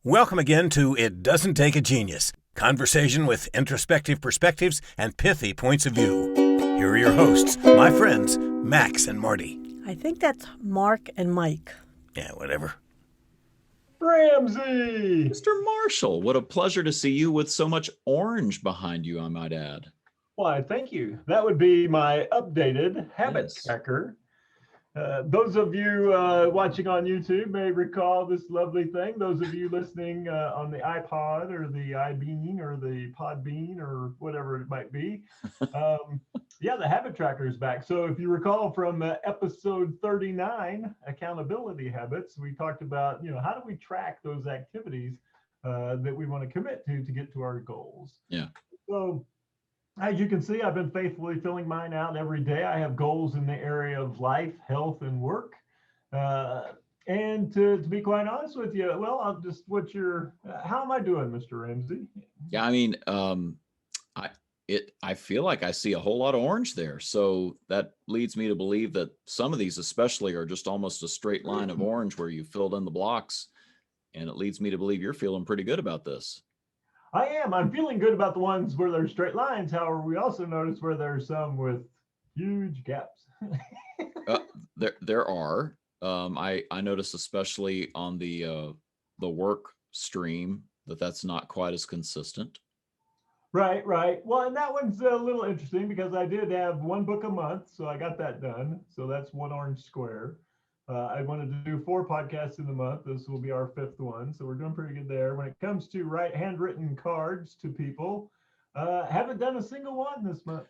Welcome again to It Doesn't Take a Genius, conversation with introspective perspectives and pithy points of view. Here are your hosts, my friends, Max and Marty. I think that's Mark and Mike. Yeah, whatever. Ramsey! Mr. Marshall, what a pleasure to see you with so much orange behind you, I might add. Why, thank you. That would be my updated habit tracker. Those of you watching on YouTube may recall this lovely thing. Those of you listening on the iPod or the iBean or the Podbean or whatever it might be. Yeah, the habit tracker is back. So if you recall from episode 39, Accountability Habits, we talked about, how do we track those activities that we want to commit to get to our goals? Yeah. So as you can see, I've been faithfully filling mine out every day. I have goals in the area of life, health, and work. And to be quite honest with you, well, I'll just, how am I doing, Mr. Ramsey? Yeah, I mean, I feel like I see a whole lot of orange there. So that leads me to believe that some of these especially are just almost a straight line of orange where you filled in the blocks. And it leads me to believe you're feeling pretty good about this. I am. I'm feeling good about the ones where there's straight lines. However, we also notice where there's some with huge gaps. There are. I noticed especially on the work stream that's not quite as consistent. Right. Well, and that one's a little interesting because I did have one book a month, so I got that done. So that's one orange square. I wanted to do 4 podcasts in the month. This will be our 5th one. So we're doing pretty good there. When it comes to handwritten cards to people, haven't done a single one this month.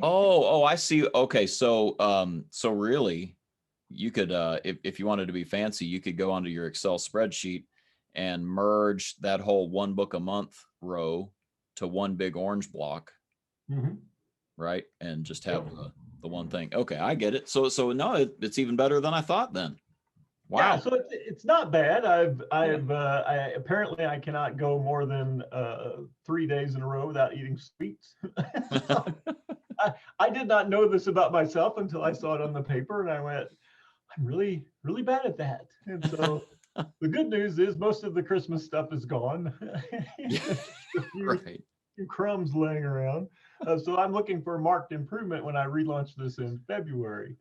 Oh, I see. Okay. So really you could, if you wanted to be fancy, you could go onto your Excel spreadsheet and merge that whole 1 book a month row to one big orange block. Mm-hmm. Right. And just have the one thing. Okay, I get it. So no, it's even better than I thought then. Wow. Yeah, so it's not bad. I apparently I cannot go more than 3 days in a row without eating sweets. I did not know this about myself until I saw it on the paper, and I went, I'm really, really bad at that. And so the good news is most of the Christmas stuff is gone. Right. Crumbs laying around. So I'm looking for marked improvement when I relaunch this in February.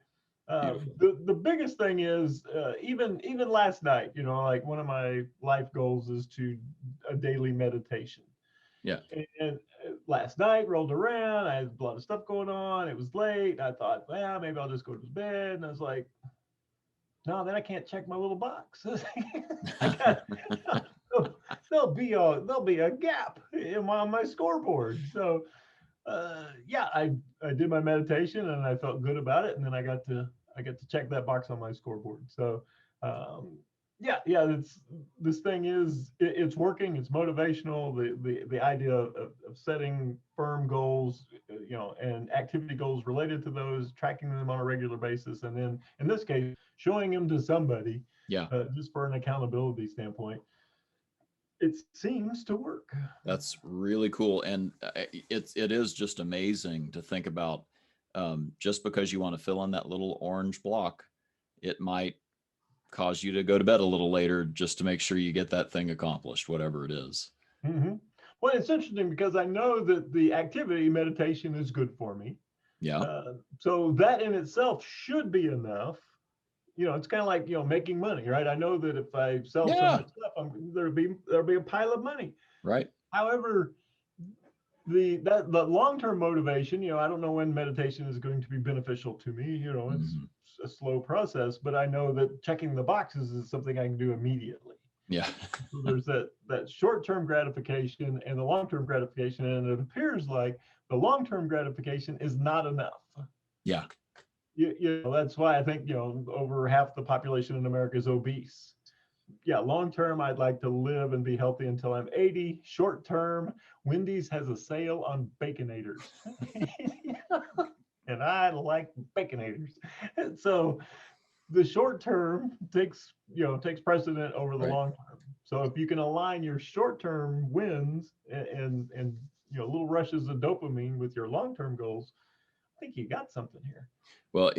The biggest thing is even last night, like one of my life goals is to a daily meditation. Yeah. And last night rolled around. I had a lot of stuff going on. It was late. I thought, well, maybe I'll just go to bed. And I was like, no, then I can't check my little box. There'll be a gap on my scoreboard. So I did my meditation and I felt good about it, and then I got to check that box on my scoreboard. So this thing is it's working. It's motivational. The idea of setting firm goals, and activity goals related to those, tracking them on a regular basis, and then in this case showing them to somebody. Yeah. Just for an accountability standpoint. It seems to work. That's really cool. And it is just amazing to think about, just because you want to fill in that little orange block, it might cause you to go to bed a little later just to make sure you get that thing accomplished, whatever it is. Mm-hmm. Well, it's interesting because I know that the activity meditation is good for me. Yeah. So that in itself should be enough. It's kind of like, making money, right? I know that if I sell so much stuff, there'll be a pile of money. Right. However, the long-term motivation, I don't know when meditation is going to be beneficial to me. It's a slow process, but I know that checking the boxes is something I can do immediately. Yeah. So there's that short-term gratification and the long-term gratification, and it appears like the long-term gratification is not enough. Yeah. That's why I think, over half the population in America is obese. Yeah, long term, I'd like to live and be healthy until I'm 80. Short term, Wendy's has a sale on Baconators. And I like Baconators. And so the short term takes precedent over the long term. So if you can align your short term wins and little rushes of dopamine with your long term goals, I think you got something here. Well,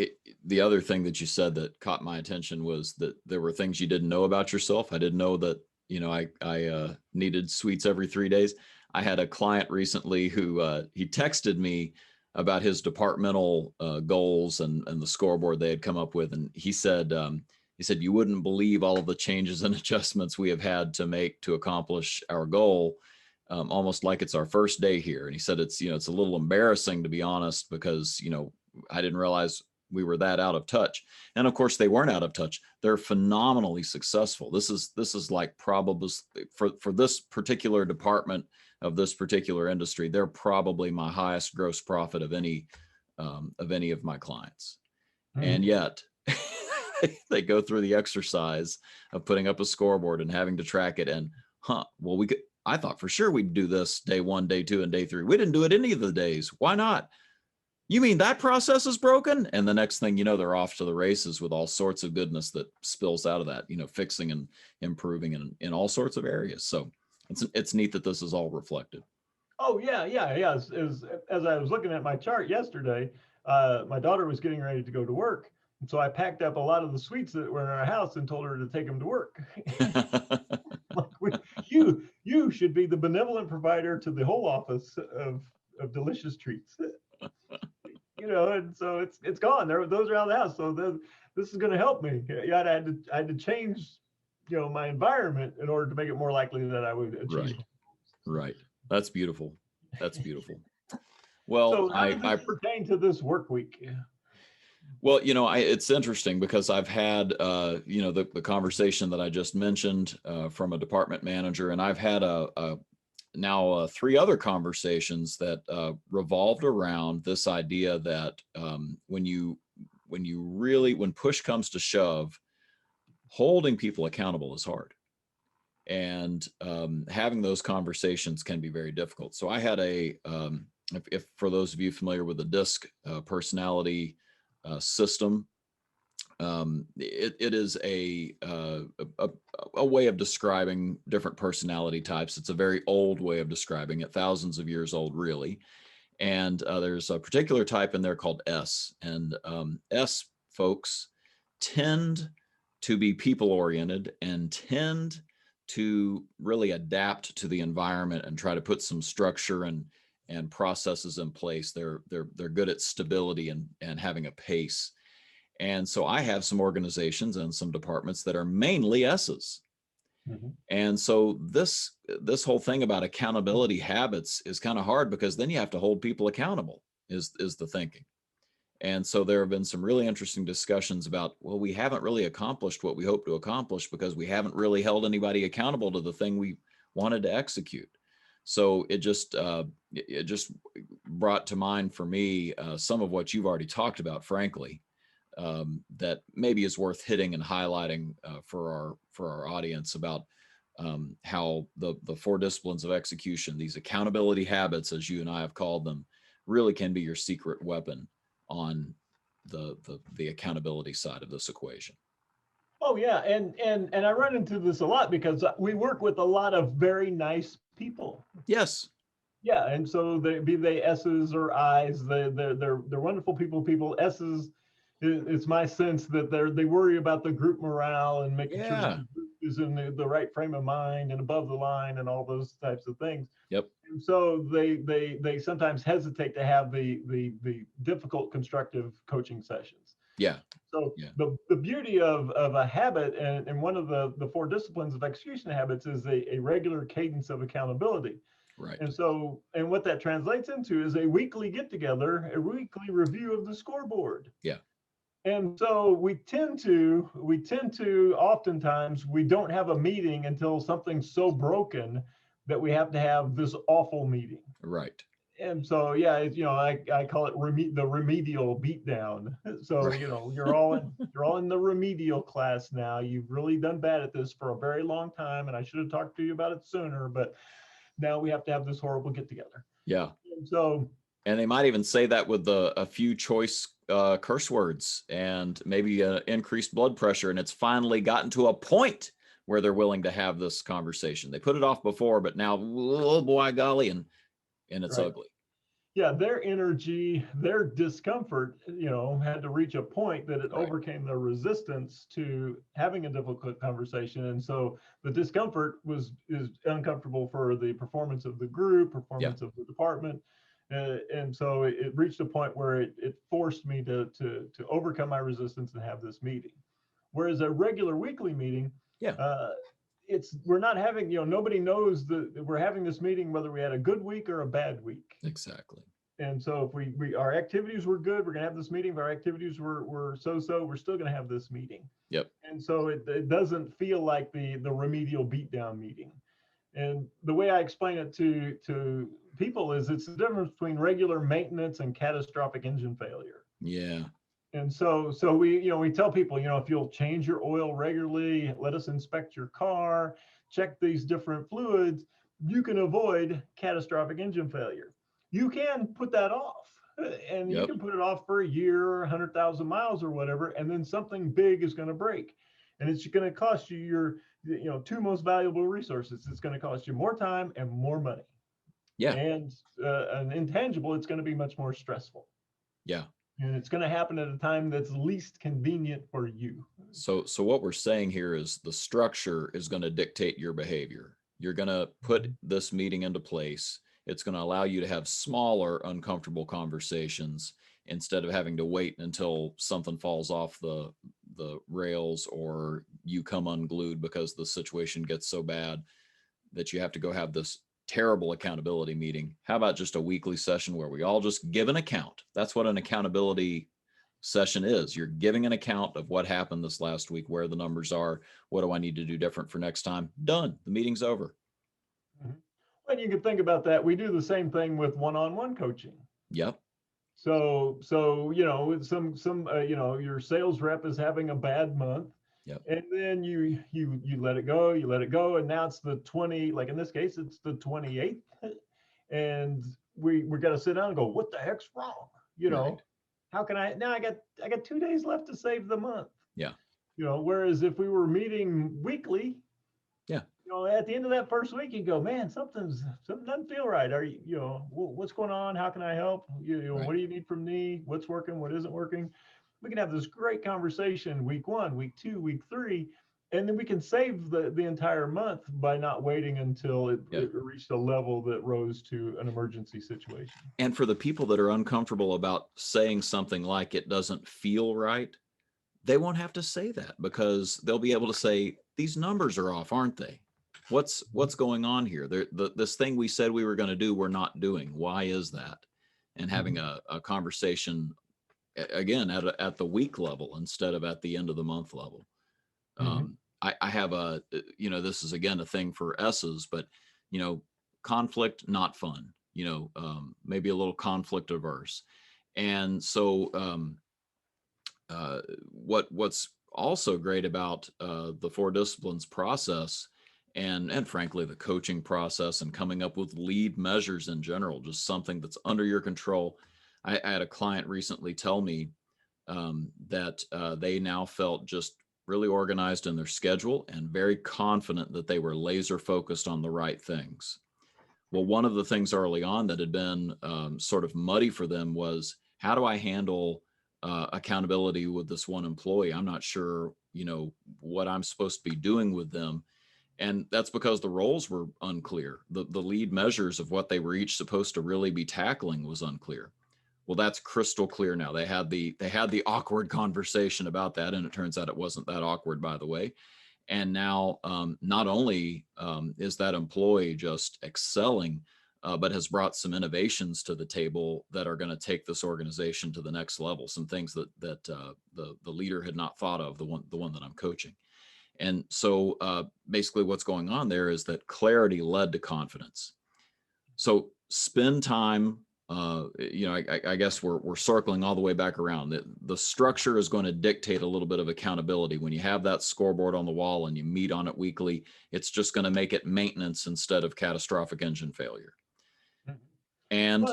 the other thing that you said that caught my attention was that there were things you didn't know about yourself. I didn't know that I needed sweets every 3 days. I had a client recently who he texted me about his departmental goals and the scoreboard they had come up with, and he said you wouldn't believe all of the changes and adjustments we have had to make to accomplish our goal, almost like it's our first day here. And he said it's a little embarrassing, to be honest, because I didn't realize we were that out of touch. And of course they weren't out of touch. They're phenomenally successful. This is like probably for this particular department of this particular industry, they're probably my highest gross profit of any of my clients. And yet they go through the exercise of putting up a scoreboard and having to track it. And I thought for sure we'd do this day 1, day 2, and day 3. We didn't do it any of the days. Why not? You mean that process is broken? And the next thing you know, they're off to the races with all sorts of goodness that spills out of that, fixing and improving in all sorts of areas. So it's neat that this is all reflected. Oh, yeah. As I was looking at my chart yesterday, my daughter was getting ready to go to work. And so I packed up a lot of the sweets that were in our house and told her to take them to work. You should be the benevolent provider to the whole office of delicious treats. And so it's gone. Those are out of the house. So this is going to help me. Yeah, I had to change, my environment in order to make it more likely that I would achieve. Right. That's beautiful. Well, so how does this pertain to this work week? Well, it's interesting because I've had, the conversation that I just mentioned from a department manager, and I've had now 3 other conversations that revolved around this idea that when push comes to shove, holding people accountable is hard. And having those conversations can be very difficult. So I had if for those of you familiar with the DISC personality system, it is a way of describing different personality types. It's a very old way of describing it, thousands of years old, really. And there's a particular type in there called S. And S folks tend to be people-oriented and tend to really adapt to the environment and try to put some structure and processes in place. They're good at stability and having a pace. And so I have some organizations and some departments that are mainly S's. Mm-hmm. And so this whole thing about accountability habits is kind of hard, because then you have to hold people accountable is the thinking. And so there have been some really interesting discussions about, well, we haven't really accomplished what we hope to accomplish because we haven't really held anybody accountable to the thing we wanted to execute. So it just brought to mind for me some of what you've already talked about, frankly, that maybe is worth hitting and highlighting for our audience about how the 4 disciplines of execution, these accountability habits, as you and I have called them, really can be your secret weapon on the accountability side of this equation. Oh yeah, and I run into this a lot because we work with a lot of very nice people. Yes. Yeah, and so they S's or I's, they're wonderful people. S's, it's my sense that they worry about the group morale and making sure the group is in the right frame of mind and above the line and all those types of things. Yep. And so they sometimes hesitate to have the difficult constructive coaching sessions. Yeah. So the beauty of a habit and one of the 4 disciplines of execution habits is a regular cadence of accountability. Right. And what that translates into is a weekly get together, a weekly review of the scoreboard. Yeah. And so we tend to oftentimes we don't have a meeting until something's so broken that we have to have this awful meeting. Right. And so, I call it the remedial beatdown. So, right. You're all in the remedial class now. You've really done bad at this for a very long time, and I should have talked to you about it sooner, but now we have to have this horrible get together. Yeah. And they might even say that with a few choice curse words and maybe increased blood pressure. And it's finally gotten to a point where they're willing to have this conversation. They put it off before, but now, oh boy, golly, and it's ugly. yeah, their energy, their discomfort, had to reach a point that it Right. overcame their resistance to having a difficult conversation. And so the discomfort is uncomfortable for the performance of the group, performance of the department. And so it reached a point where it forced me to overcome my resistance and have this meeting. Whereas a regular weekly meeting, Yeah. we're not having, nobody knows that we're having this meeting whether we had a good week or a bad week. Exactly. And so if we our activities were good, we're going to have this meeting. If our activities were so-so, we're still going to have this meeting. Yep. And so it doesn't feel like the remedial beatdown meeting. And the way I explain it to people is it's the difference between regular maintenance and catastrophic engine failure. Yeah. And so we tell people, if you'll change your oil regularly, let us inspect your car, check these different fluids, you can avoid catastrophic engine failure. You can put that off, and you can put it off for a year or 100,000 miles or whatever, and then something big is going to break, and it's going to cost you your two most valuable resources. It's going to cost you more time and more money. Yeah. And an intangible, it's going to be much more stressful. Yeah. And it's going to happen at a time that's least convenient for you. So what we're saying here is the structure is going to dictate your behavior. You're going to put this meeting into place. It's going to allow you to have smaller, uncomfortable conversations instead of having to wait until something falls off the rails or you come unglued because the situation gets so bad that you have to go have this terrible accountability meeting. How about just a weekly session where we all just give an account? That's what an accountability session is. You're giving an account of what happened this last week, where the numbers are, what do I need to do different for next time? Done. The meeting's over. And you can think about that. We do the same thing with one-on-one coaching. Yep. So your sales rep is having a bad month. Yep. And then you let it go, and now it's the 20, like in this case, it's the 28th, and we got to sit down and go, what the heck's wrong? Right. How can I got 2 days left to save the month. Yeah. Whereas if we were meeting weekly, yeah, at the end of that first week, you go, man, something doesn't feel right. Are you, what's going on? How can I help? Right. What do you need from me? What's working? What isn't working? We can have this great conversation week 1, week 2, week 3, and then we can save the entire month by not waiting until it reached a level that rose to an emergency situation. And for the people that are uncomfortable about saying something like it doesn't feel right, they won't have to say that because they'll be able to say, these numbers are off, aren't they? What's going on here? This thing we said we were going to do, we're not doing. Why is that? And having a conversation again at the week level instead of at the end of the month level. I have this is again a thing for S's, but conflict, not fun, maybe a little conflict averse. And so what's also great about the 4 disciplines process and frankly the coaching process and coming up with lead measures in general, just something that's under your control. I had a client recently tell me that they now felt just really organized in their schedule and very confident that they were laser focused on the right things. Well, one of the things early on that had been sort of muddy for them was, how do I handle accountability with this one employee? I'm not sure, what I'm supposed to be doing with them. And that's because the roles were unclear. The lead measures of what they were each supposed to really be tackling was unclear. Well, that's crystal clear now. They had the awkward conversation about that, and it turns out it wasn't that awkward, by the way. And now not only is that employee just excelling, but has brought some innovations to the table that are going to take this organization to the next level. Some things that the leader had not thought of, the one that I'm coaching. And so basically what's going on there is that clarity led to confidence. So spend time. I guess we're circling all the way back around. The structure is going to dictate a little bit of accountability. When you have that scoreboard on the wall and you meet on it weekly, it's just going to make it maintenance instead of catastrophic engine failure. And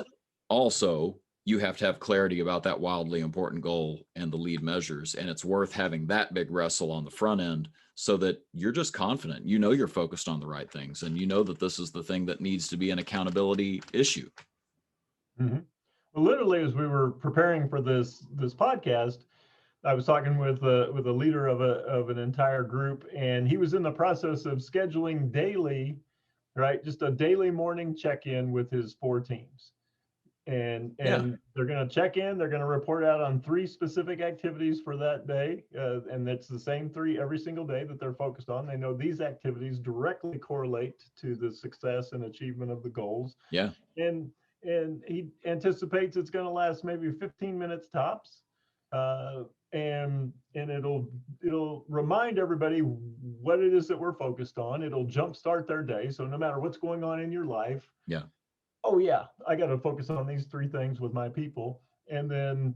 also, you have to have clarity about that wildly important goal and the lead measures. And it's worth having that big wrestle on the front end so that you're just confident. You're focused on the right things, and that this is the thing that needs to be an accountability issue. Mhm. Well, literally, as we were preparing for this podcast, I was talking with a leader of an entire group, and he was in the process of scheduling daily, right, just a daily morning check-in with his 4 teams. And Yeah. they're going to check in. They're going to report out on 3 specific activities for that day, and it's the same 3 every single day that they're focused on. They know these activities directly correlate to the success and achievement of the goals. Yeah. And he anticipates it's going to last maybe 15 minutes tops, and it'll remind everybody what it is that we're focused on. It'll jumpstart their day. So no matter what's going on in your life, Yeah. oh yeah, I got to focus on these 3 things with my people, and then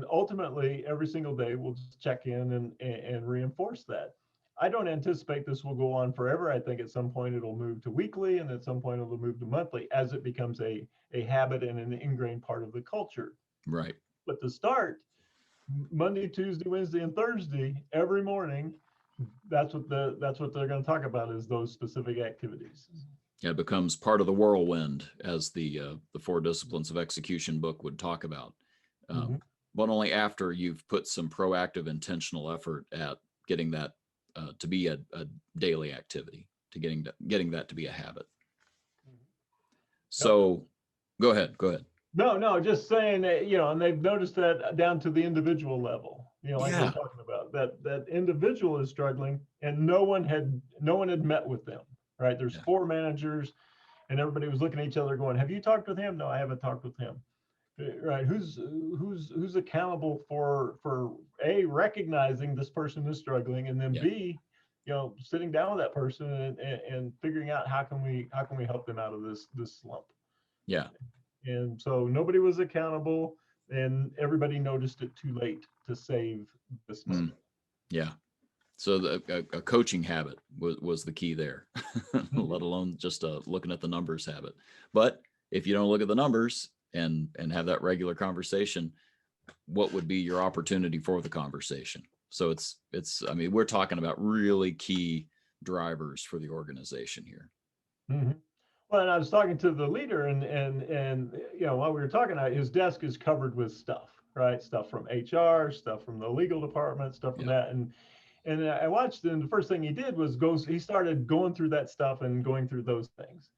ultimately every single day we'll just check in and reinforce that. I don't anticipate this will go on forever. I think at some point it'll move to weekly, and at some point it'll move to monthly as it becomes a habit and an ingrained part of the culture. Right. But to start, Monday, Tuesday, Wednesday, and Thursday every morning, that's what they're going to talk about, is those specific activities. Yeah, it becomes part of the whirlwind, as the 4 Disciplines of Execution book would talk about. But only after you've put some proactive, intentional effort at getting that to be a daily activity, to getting that to be a habit. So, go ahead. No, just saying that, and they've noticed that down to the individual level, like we're talking about, that individual is struggling, and no one had met with them, right? There's 4 managers, and everybody was looking at each other going, have you talked with him? No, I haven't talked with him. Right. Who's accountable for A, recognizing this person is struggling, and then B, sitting down with that person and figuring out how can we help them out of this slump. Yeah. And so nobody was accountable, and everybody noticed it too late to save this moment. Yeah. So a coaching habit was the key there, let alone just looking at the numbers habit. But if you don't look at the numbers and have that regular conversation, what would be your opportunity for the conversation? So I mean, we're talking about really key drivers for the organization here. Mm-hmm. Well, and I was talking to the leader, and while we were talking, his desk is covered with stuff, right? Stuff from HR, stuff from the legal department, stuff from that, and I watched, and the first thing he did was he started going through that stuff and going through those things.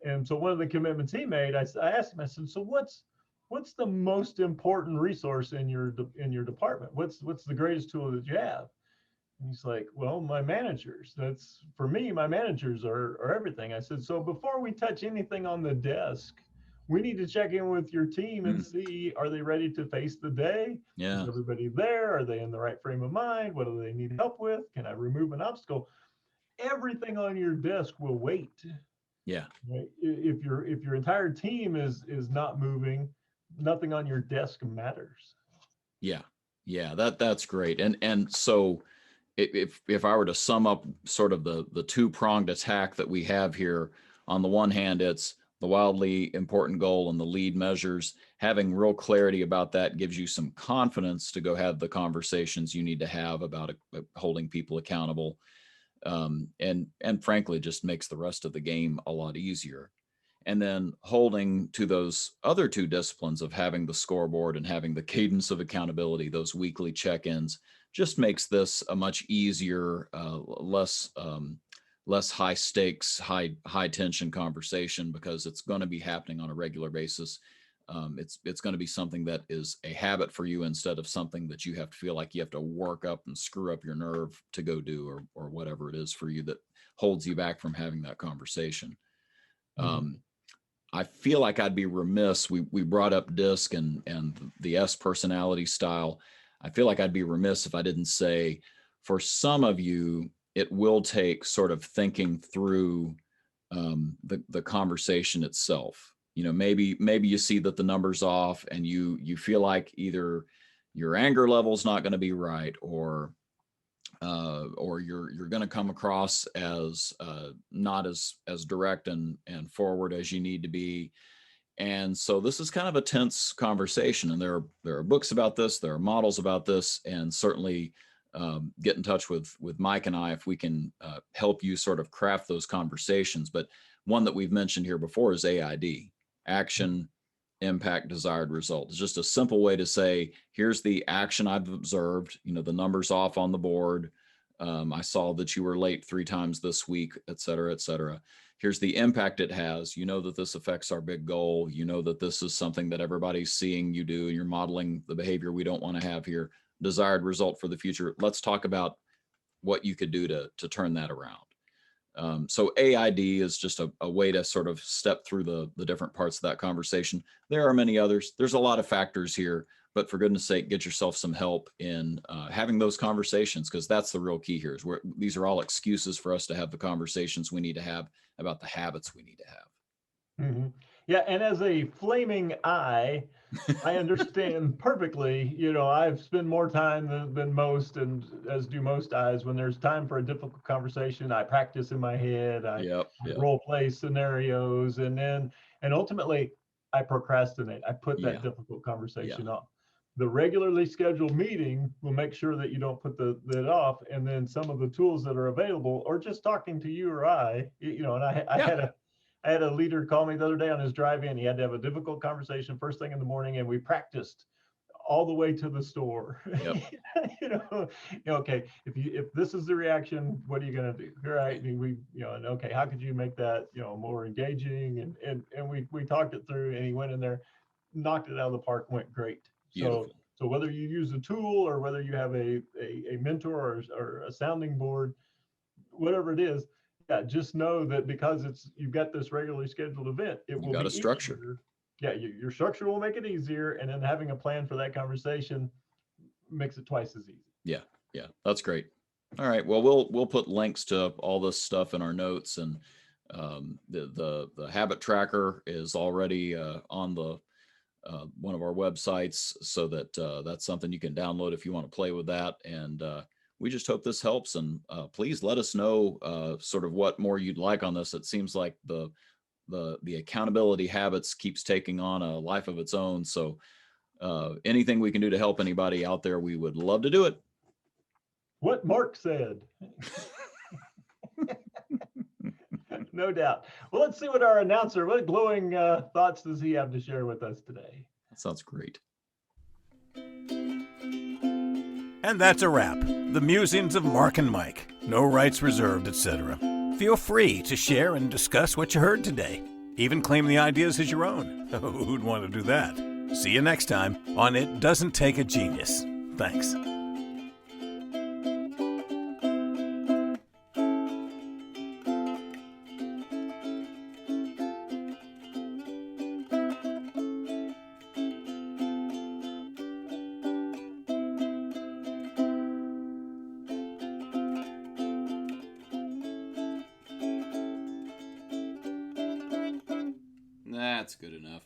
And so one of the commitments he made, I asked him, I said, so what's the most important resource in your department? What's the greatest tool that you have? And he's like, well, my managers. That's, for me, my managers are everything. I said, so before we touch anything on the desk, we need to check in with your team and see, are they ready to face the day? Yeah. Is everybody there? Are they in the right frame of mind? What do they need help with? Can I remove an obstacle? Everything on your desk will wait. Yeah. Right? If your entire team is not moving, nothing on your desk matters. Yeah. That's great. And so if I were to sum up sort of the 2-pronged attack that we have here, on the one hand, it's the wildly important goal and the lead measures. Having real clarity about that gives you some confidence to go have the conversations you need to have about holding people accountable. And frankly, just makes the rest of the game a lot easier. And then holding to those other 2 disciplines of having the scoreboard and having the cadence of accountability, those weekly check-ins, just makes this a much easier, less high stakes, high tension conversation, because it's going to be happening on a regular basis. It's going to be something that is a habit for you, instead of something that you have to feel like you have to work up and screw up your nerve to go do, or whatever it is for you that holds you back from having that conversation. I feel like I'd be remiss. We brought up DISC and the S personality style. I feel like I'd be remiss if I didn't say, for some of you, it will take sort of thinking through the conversation itself. Maybe you see that the number's off, and you feel like either your anger level's not going to be right, or you're going to come across as not as direct and forward as you need to be. And so this is kind of a tense conversation, and there are books about this, there are models about this, and certainly get in touch with Mike and I if we can help you sort of craft those conversations. But one that we've mentioned here before is AID, action, impact desired result. It's just a simple way to say, here's the action I've observed, the numbers off on the board. I saw that you were late 3 times this week, et cetera, et cetera. Here's the impact it has. You know that this affects our big goal. You know that this is something that everybody's seeing you do, and you're modeling the behavior we don't want to have here. Desired result for the future. Let's talk about what you could do to turn that around. So AID is just a way to sort of step through the different parts of that conversation. There are many others. There's a lot of factors here, but for goodness sake, get yourself some help in having those conversations, because that's the real key here. These are all excuses for us to have the conversations we need to have about the habits we need to have. Mm-hmm. Yeah, and as a flaming eye, I understand perfectly. I've spent more time than most, and as do most eyes. When there's time for a difficult conversation, I practice in my head. I role play scenarios, and ultimately I procrastinate. I put that difficult conversation off. The regularly scheduled meeting will make sure that you don't put that off. And then some of the tools that are available, or just talking to you or I, and I had a leader call me the other day on his drive in. He had to have a difficult conversation first thing in the morning, and we practiced all the way to the store. Yep. Okay, if this is the reaction, what are you going to do? Right? And okay, how could you make that more engaging? And we talked it through, and he went in there, knocked it out of the park, went great. So whether you use a tool or whether you have a mentor or a sounding board, whatever it is, just know that because you've got this regularly scheduled event, it will be structure. Easier. Yeah, your structure will make it easier, and then having a plan for that conversation makes it twice as easy. Yeah, that's great. All right, well, we'll put links to all this stuff in our notes, and the habit tracker is already on the one of our websites, so that that's something you can download if you want to play with that. And we just hope this helps, and please let us know sort of what more you'd like on this. It seems like the accountability habits keeps taking on a life of its own. So anything we can do to help anybody out there, we would love to do it. What Mark said. No doubt. Well, let's see what our announcer, what glowing thoughts does he have to share with us today? That sounds great. And that's a wrap. The musings of Mark and Mike. No rights reserved, etc. Feel free to share and discuss what you heard today. Even claim the ideas as your own. Who'd want to do that? See you next time on It Doesn't Take a Genius. Thanks. That's good enough.